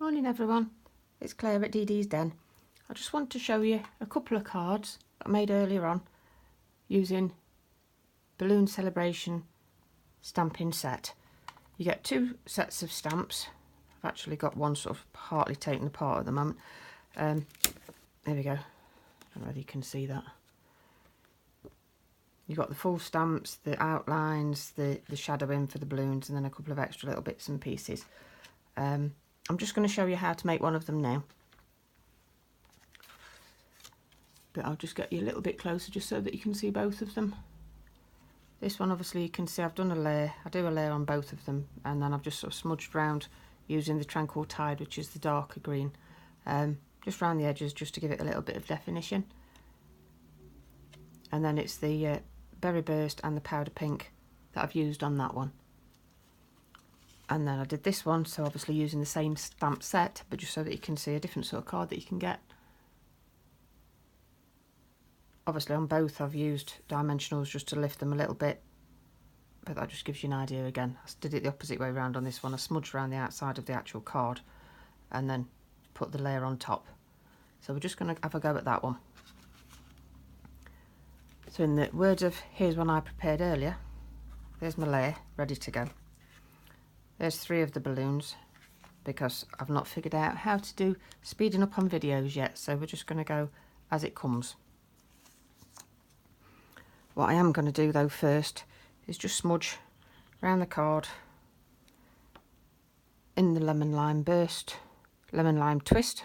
Morning everyone, it's Claire at DD's Den. I just want to show you a couple of cards that I made earlier on using Balloon Celebration Stampin' set. You get two sets of stamps. I've actually got one sort of partly taken apart at the moment. There we go, I don't know whether you can see that. You've got the full stamps, the outlines, the shadowing for the balloons, and then a couple of extra little bits and pieces. I'm just going to show you how to make one of them now. But I'll just get you a little bit closer just so that you can see both of them. This one, obviously, you can see I've done a layer. I do a layer on both of them, and then I've just sort of smudged round using the Tranquil Tide, which is the darker green, just around the edges, just to give it a little bit of definition. And then it's the Berry Burst and the Powder Pink that I've used on that one. And then I did this one, so obviously using the same stamp set, but just so that you can see a different sort of card that you can get. Obviously on both I've used dimensionals just to lift them a little bit, but that just gives you an idea again. I did it the opposite way around on this one. I smudged around the outside of the actual card and then put the layer on top. So we're just going to have a go at that one. So in the words of here's one I prepared earlier, there's my layer ready to go. There's 3 of the balloons because I've not figured out how to do speeding up on videos yet, so we're just going to go as it comes. What I am going to do though first is just smudge around the card in the lemon lime twist.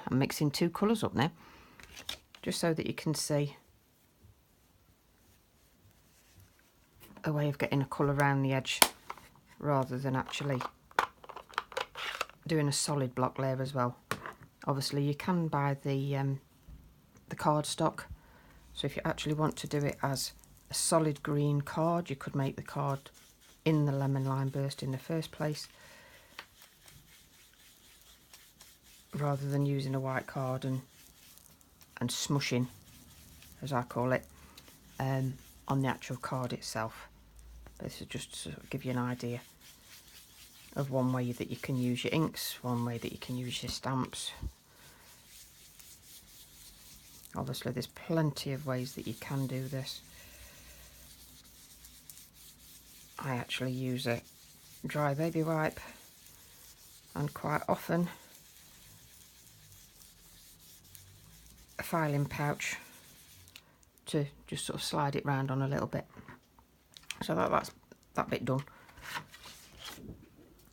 I'm mixing 2 colours up now, just so that you can see a way of getting a colour around the edge rather than actually doing a solid block layer as well. Obviously you can buy the cardstock, so if you actually want to do it as a solid green card, you could make the card in the lemon lime burst in the first place, rather than using a white card and smushing, as I call it, on the actual card itself. This is just to sort of give you an idea of one way that you can use your inks, one way that you can use your stamps. Obviously there's plenty of ways that you can do this. I actually use a dry baby wipe and quite often a filing pouch to just sort of slide it round on a little bit. So that's that bit done.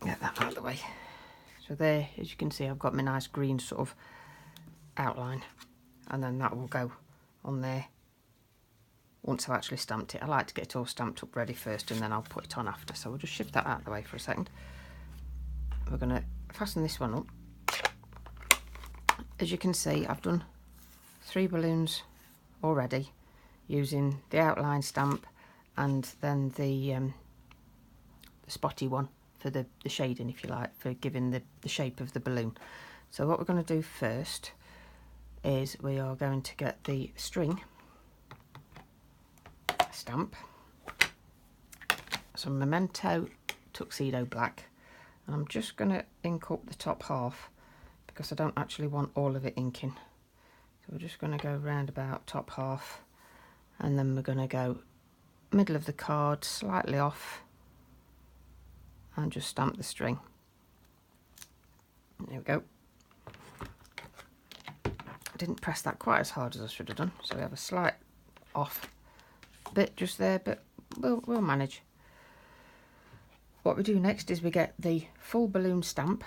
Get that out of the way. So there, as you can see, I've got my nice green sort of outline, and then that will go on there once I've actually stamped it. I like to get it all stamped up ready first and then I'll put it on after. So we'll just shift that out of the way for a second. We're going to fasten this one up. As you can see, I've done 3 balloons already using the outline stamp and then the spotty one for the shading, if you like, for giving the shape of the balloon. So what we're going to do first is we are going to get the string stamp, some Memento Tuxedo Black, and I'm just going to ink up the top half because I don't actually want all of it inking. So we're just going to go round about top half, and then we're going to go middle of the card slightly off and just stamp the string. There we go. I didn't press that quite as hard as I should have done, so we have a slight off bit just there, but we'll manage. What we do next is we get the full balloon stamp.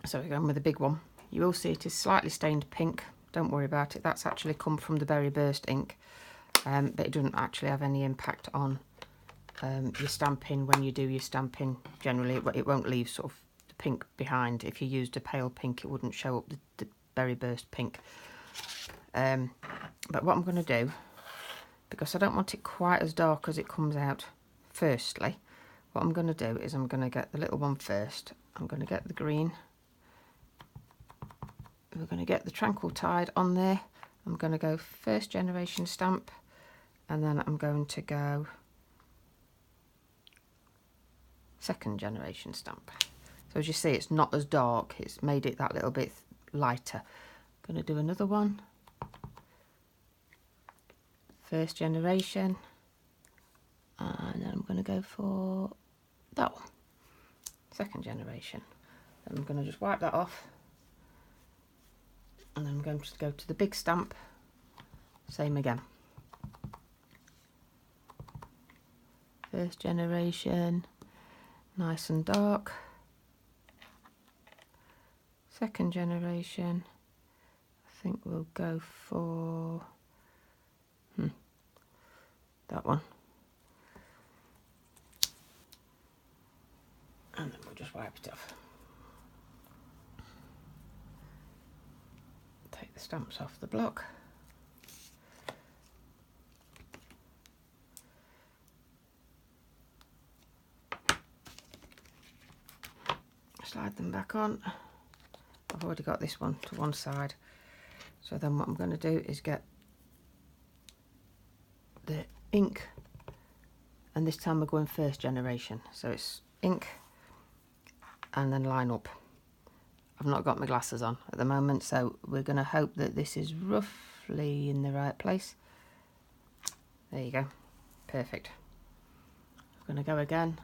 So we're going with the big one. You will see it is slightly stained pink. Don't worry about it. That's actually come from the Berry Burst ink, but it doesn't actually have any impact on your stamping. When you do your stamping, generally it won't leave sort of the pink behind. If you used a pale pink, it wouldn't show up the Berry Burst pink. But what I'm going to do, because I don't want it quite as dark as it comes out firstly, what I'm going to do is I'm going to get the little one first. I'm going to get the green. We're going to get the Tranquil Tide on there. I'm going to go first generation stamp, and then I'm going to go second generation stamp. So as you see, it's not as dark. It's made it that little bit lighter. Going to do another one. First generation. And then I'm going to go for that one. Second generation. Then I'm going to just wipe that off. And then I'm going to go to the big stamp. Same again. First generation. Nice and dark. Second generation. I think we'll go for that one. And then we'll just wipe it off. Take the stamps off the block. Slide them back on. I've already got this one to one side. So then what I'm going to do is get the ink, and this time we're going first generation. So it's ink and then line up. I've not got my glasses on at the moment, so we're going to hope that this is roughly in the right place. There you go. Perfect. I'm going to go again.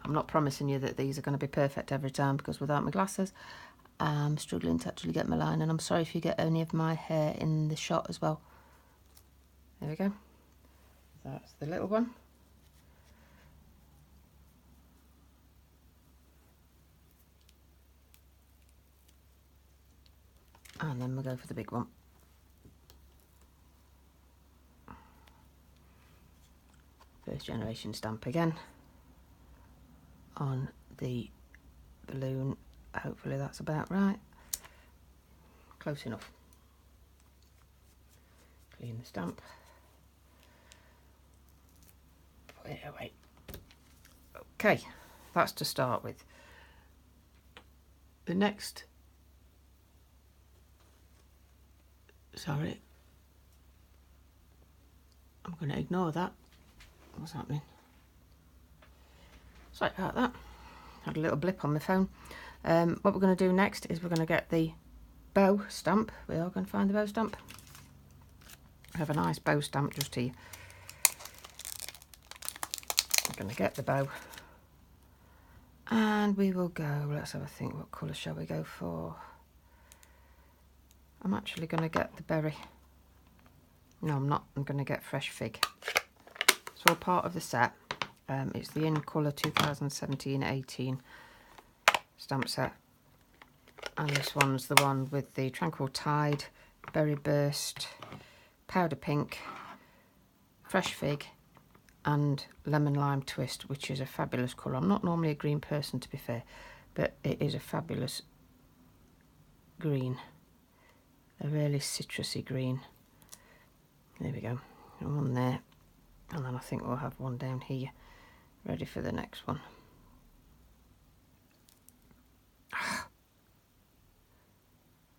I'm not promising you that these are going to be perfect every time, because without my glasses I'm struggling to actually get my line, and I'm sorry if you get any of my hair in the shot as well. There we go. That's the little one. And then we'll go for the big one. First generation stamp again on the balloon. Hopefully that's about right. Close enough. Clean the stamp. Put it away. Okay, that's to start with. The next, sorry, I'm going to ignore that. What's happening? Sorry about that. Had a little blip on my phone. What we're going to do next is we're going to get the bow stamp. We are going to find the bow stamp. I have a nice bow stamp just here. I'm going to get the bow. And we will go, let's have a think, what colour shall we go for? I'm actually going to get the berry. No, I'm not. I'm going to get fresh fig. It's all part of the set. It's the In Colour 2017-18 stamp set. And this one's the one with the Tranquil Tide, Berry Burst, Powder Pink, Fresh Fig, and Lemon Lime Twist, which is a fabulous colour. I'm not normally a green person, to be fair, but it is a fabulous green. A really citrusy green. There we go. One there. And then I think we'll have one down here, ready for the next one.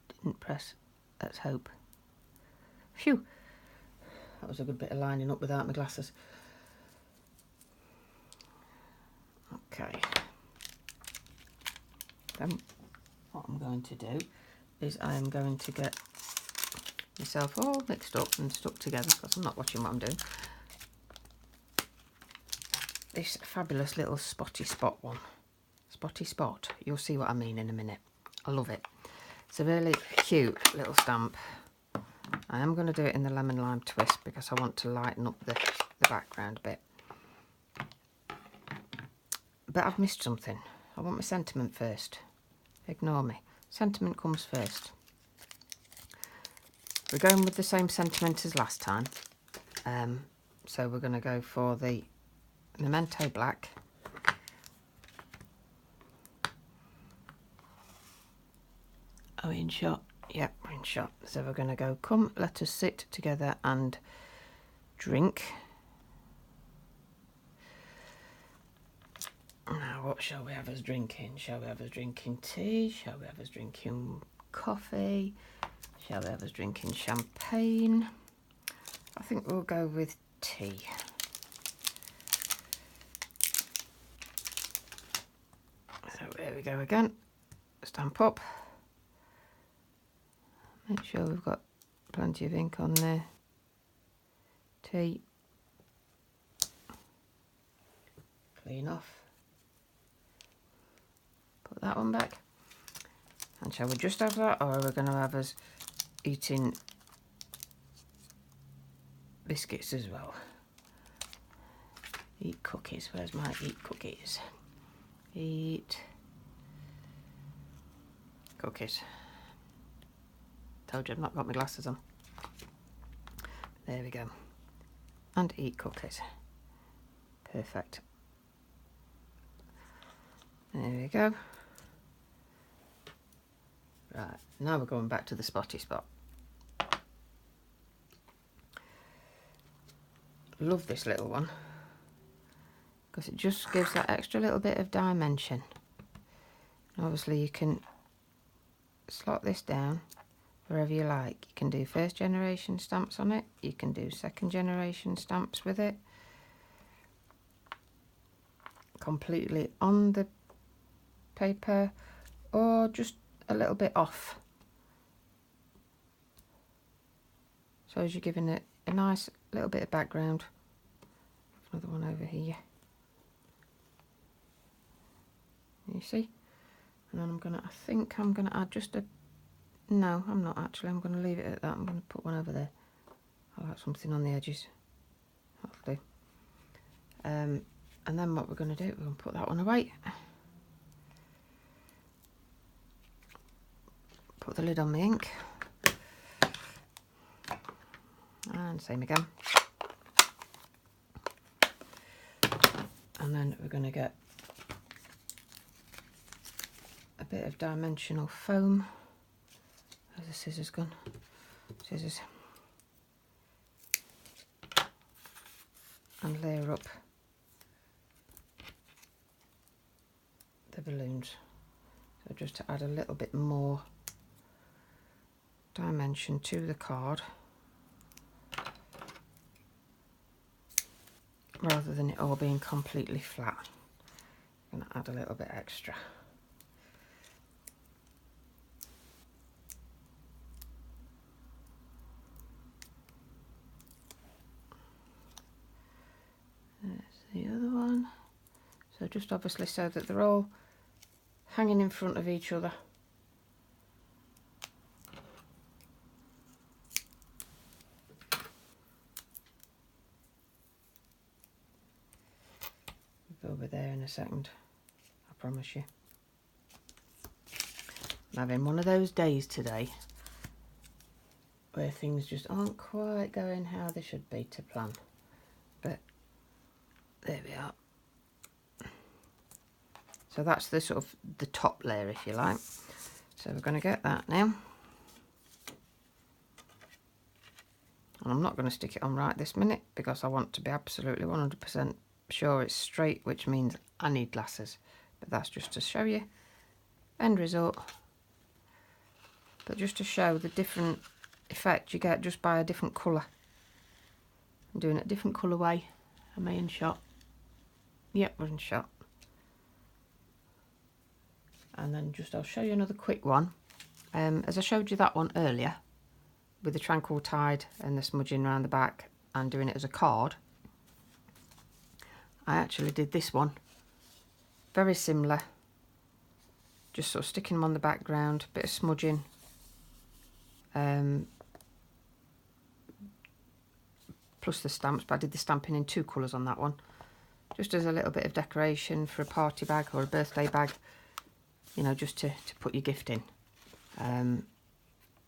Didn't press. Let's hope. Phew. That was a good bit of lining up without my glasses. Okay. Then what I'm going to do is I am going to get myself all mixed up and stuck together, because I'm not watching what I'm doing. This fabulous little spotty spot one. Spotty spot. You'll see what I mean in a minute. I love it. It's a really cute little stamp. I am going to do it in the Lemon Lime Twist because I want to lighten up the background a bit. But I've missed something. I want my sentiment first. Ignore me. Sentiment comes first. We're going with the same sentiment as last time. So we're going to go for the Memento Black. Are we in shot? Yep, we're in shot. So we're going to go, come, let us sit together and drink. Now, what shall we have us drinking? Shall we have us drinking tea? Shall we have us drinking coffee? Shall we have us drinking champagne? I think we'll go with tea. So there There we go again. Stamp up. Make sure we've got plenty of ink on there. T. Clean off. Put that one back. And shall we just have that, or are we going to have us eating biscuits as well? Eat cookies. Where's my eat cookies? Eat cookies. Told you I've not got my glasses on. There we go. And eat cookies. Perfect. There we go. Right, now we're going back to the spotty spot. Love this little one because it just gives that extra little bit of dimension. Obviously you can slot this down wherever you like. You can do first generation stamps on it, you can do second generation stamps with it, completely on the paper or just a little bit off. So as you're giving it a nice little bit of background. Another one over here. You see? And then I think I'm gonna add just a, no, I'm not actually, I'm gonna leave it at that. I'm gonna put one over there. I'll add something on the edges. That'll do. And then what we're gonna do, we're gonna put that one away. Put the lid on the ink. And same again. And then we're going to get a bit of dimensional foam. Where's the scissors gone? Scissors. And layer up the balloons. So just to add a little bit more dimension to the card, rather than it all being completely flat. I'm going to add a little bit extra. There's the other one. So just obviously so that they're all hanging in front of each other. We'll be there in a second, I promise you. I'm having one of those days today where things just aren't quite going how they should be to plan. But there we are. So that's the sort of the top layer, if you like. So we're going to get that now. And I'm not going to stick it on right this minute because I want to be absolutely 100% sure it's straight, which means I need glasses. But that's just to show you end result. But just to show the different effect you get just by a different colour. I'm doing it a different colourway. Am I in shot? Yep, we're in shot. And then just I'll show you another quick one. As I showed you that one earlier with the Tranquil Tide and the smudging around the back and doing it as a card, I actually did this one very similar, just sort of sticking them on the background, bit of smudging, plus the stamps, but I did the stamping in 2 colours on that one, just as a little bit of decoration for a party bag or a birthday bag, you know, just to put your gift in,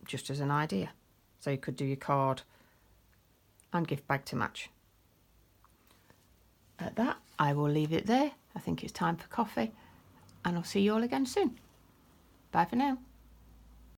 just as an idea. So you could do your card and gift bag to match. At that, I will leave it there. I think it's time for coffee, and I'll see you all again soon. Bye for now.